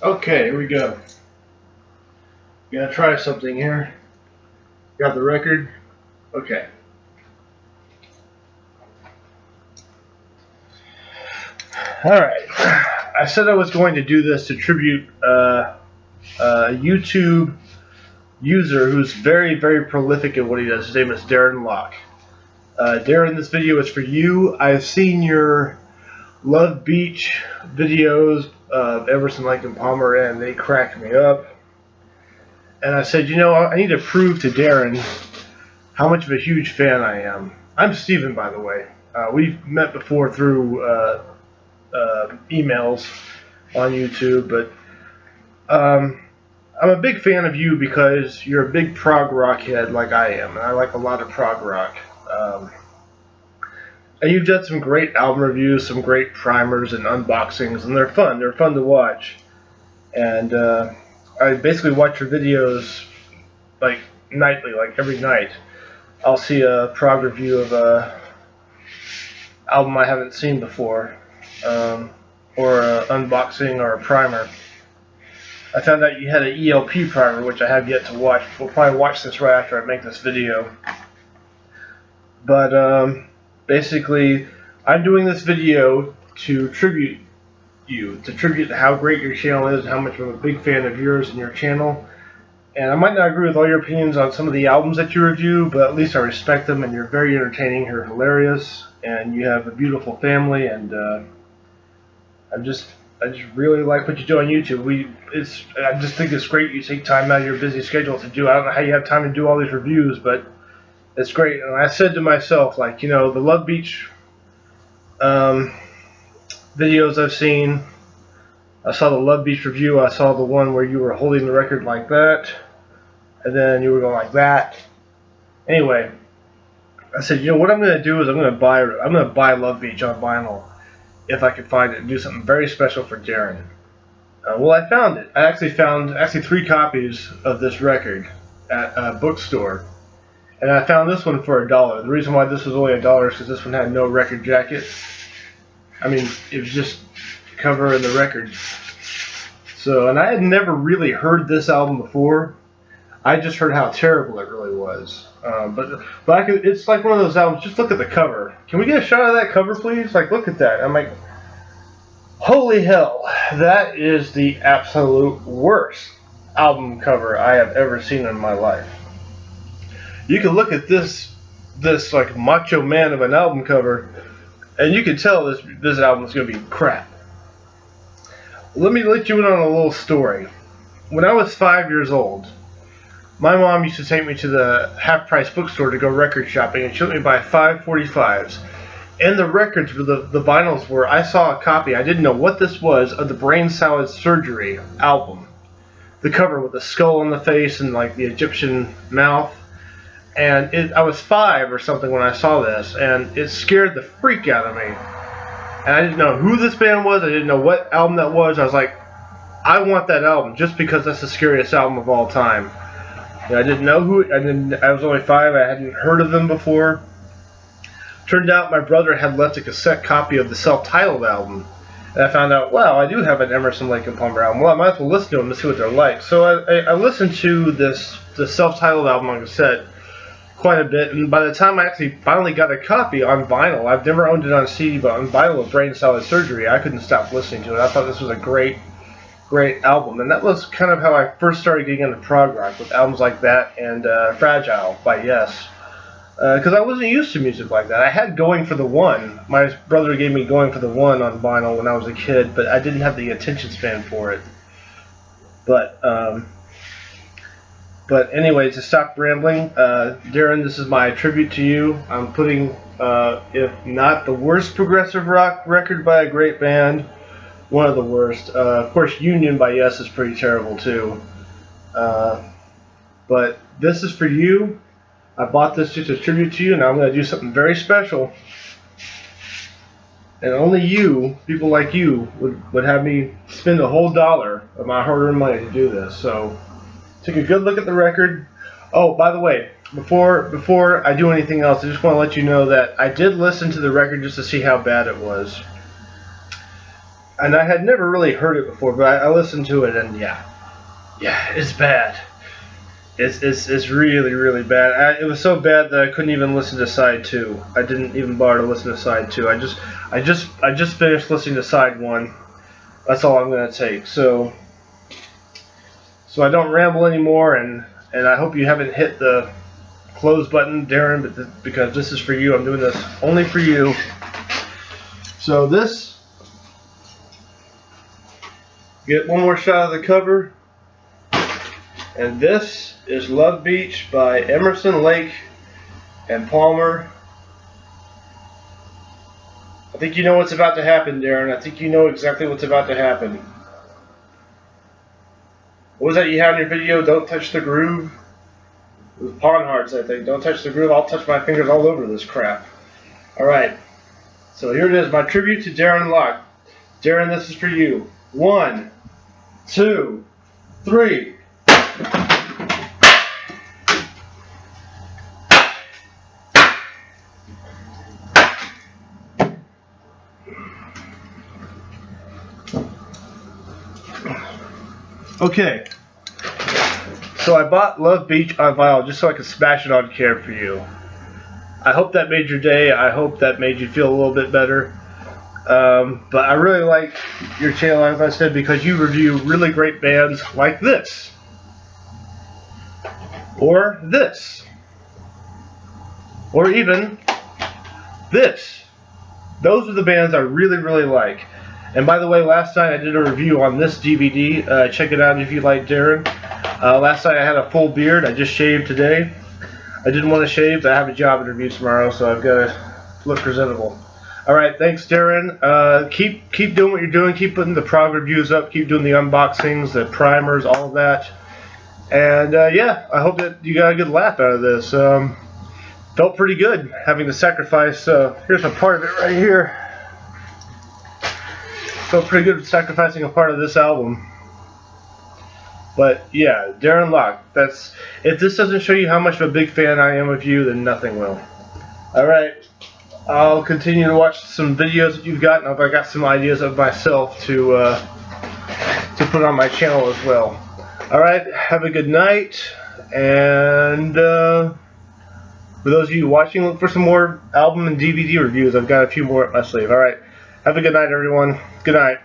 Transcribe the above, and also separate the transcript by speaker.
Speaker 1: Okay, here we go. Gonna try something here. Got the record? Okay. Alright. I said I was going to do this to tribute a YouTube user who's very, very prolific at what he does. His name is Darren Lock. Darren, this video is for you. I've seen your Love Beach videos of Emerson, Lake and Palmer, and they cracked me up. And I said, you know, I need to prove to Darren how much of a huge fan I am. I'm Steven, by the way. We've met before through emails on YouTube, but I'm a big fan of you because you're a big prog rock head like I am, and I like a lot of prog rock. And you've done some great album reviews, some great primers and unboxings, and they're fun. They're fun to watch. And I basically watch your videos like nightly, like every night. I'll see a prog review of a album I haven't seen before, or an unboxing or a primer. I found out you had an ELP primer, which I have yet to watch. We'll probably watch this right after I make this video. But basically, I'm doing this video to tribute you, to tribute how great your channel is, how much I'm a big fan of yours and your channel. And I might not agree with all your opinions on some of the albums that you review, but at least I respect them, and you're very entertaining, you're hilarious, and you have a beautiful family, and I just really like what you do on YouTube. I just think it's great you take time out of your busy schedule to do. I don't know how you have time to do all these reviews, but it's great. And I said to myself, like, you know, the Love Beach videos I've seen, I saw the Love Beach review, I saw the one where you were holding the record like that, and then you were going like that. Anyway, I said, you know, what I'm going to do is I'm going to buy Love Beach on vinyl if I can find it and do something very special for Darren. Well, I found it. I actually found 3 copies of this record at a bookstore. And I found this one for $1. The reason why this was only $1 is because this one had no record jacket. I mean, it was just cover and the record. So, and I had never really heard this album before. I just heard how terrible it really was. But it's like one of those albums. Just look at the cover. Can we get a shot of that cover, please? Like, look at that. I'm like, holy hell, that is the absolute worst album cover I have ever seen in my life. You can look at this like macho man of an album cover, and you can tell this album is going to be crap. Let me let you in on a little story. When I was 5 years old, my mom used to take me to the half-price bookstore to go record shopping, and she let me buy 5 45s. And the records, the vinyls were, I saw a copy, I didn't know what this was, of the Brain Salad Surgery album. The cover with the skull on the face and like the Egyptian mouth. And I was 5 or something when I saw this, and it scared the freak out of me. And I didn't know who this band was, I didn't know what album that was. I was like, I want that album just because that's the scariest album of all time. And I didn't know who, I was only 5, I hadn't heard of them before. Turned out my brother had left a cassette copy of the self-titled album. And I found out, wow, I do have an Emerson, Lake and Palmer album. Well, I might as well listen to them to see what they're like. So I listened to the self-titled album on cassette quite a bit, and by the time I actually finally got a copy on vinyl, I've never owned it on CD, but on vinyl of Brain Salad Surgery, I couldn't stop listening to it. I thought this was a great album, and that was kind of how I first started getting into prog rock, with albums like that and Fragile by Yes, because I wasn't used to music like that. I had Going for the One. My brother gave me Going for the One on vinyl when I was a kid, but I didn't have the attention span for it. But anyway, to stop rambling, Darren, this is my tribute to you. I'm putting, if not the worst progressive rock record by a great band, one of the worst. Of course, Union by Yes is pretty terrible too. But this is for you. I bought this just as a tribute to you, and I'm going to do something very special. And only you, people like you, would have me spend a whole $1 of my hard-earned money to do this. So take a good look at the record. Oh, by the way, before I do anything else, I just want to let you know that I did listen to the record just to see how bad it was. and I had never really heard it before, but I listened to it, and yeah, it's bad. It's really, really bad. It was so bad that I couldn't even listen to side 2. I didn't even bother to listen to side 2. I just finished listening to side 1. That's all I'm gonna take. So I don't ramble anymore, and I hope you haven't hit the close button, Darren, but because this is for you. I'm doing this only for you. So this, get one more shot of the cover, and this is Love Beach by Emerson, Lake, and Palmer. I think you know what's about to happen, Darren. I think you know exactly what's about to happen. What was that you had in your video? Don't touch the groove? It was Pawn Hearts, I think. Don't touch the groove. I'll touch my fingers all over this crap. Alright. So here it is, my tribute to Darren Lock. Darren, this is for you. 1, 2, 3. Okay, so I bought Love Beach on vinyl just so I could smash it on Care for you. I hope that made your day. I hope that made you feel a little bit better. But I really like your channel, as I said, because you review really great bands like this. Or this. Or even this. Those are the bands I really, really like. And by the way, last night I did a review on this DVD. Check it out if you like, Darren. Last night I had a full beard. I just shaved today. I didn't want to shave, but I have a job interview tomorrow, so I've got to look presentable. Alright, thanks, Darren. Keep doing what you're doing. Keep putting the prog reviews up. Keep doing the unboxings, the primers, all of that. And yeah, I hope that you got a good laugh out of this. Felt pretty good having to sacrifice. Here's a part of it right here. Felt pretty good sacrificing a part of this album. But yeah, Darren Lock. If this doesn't show you how much of a big fan I am of you, then nothing will. Alright, I'll continue to watch some videos that you've got, and I got some ideas of myself to put on my channel as well. Alright, have a good night, and for those of you watching, look for some more album and DVD reviews. I've got a few more up my sleeve. Alright, have a good night, everyone. Good night.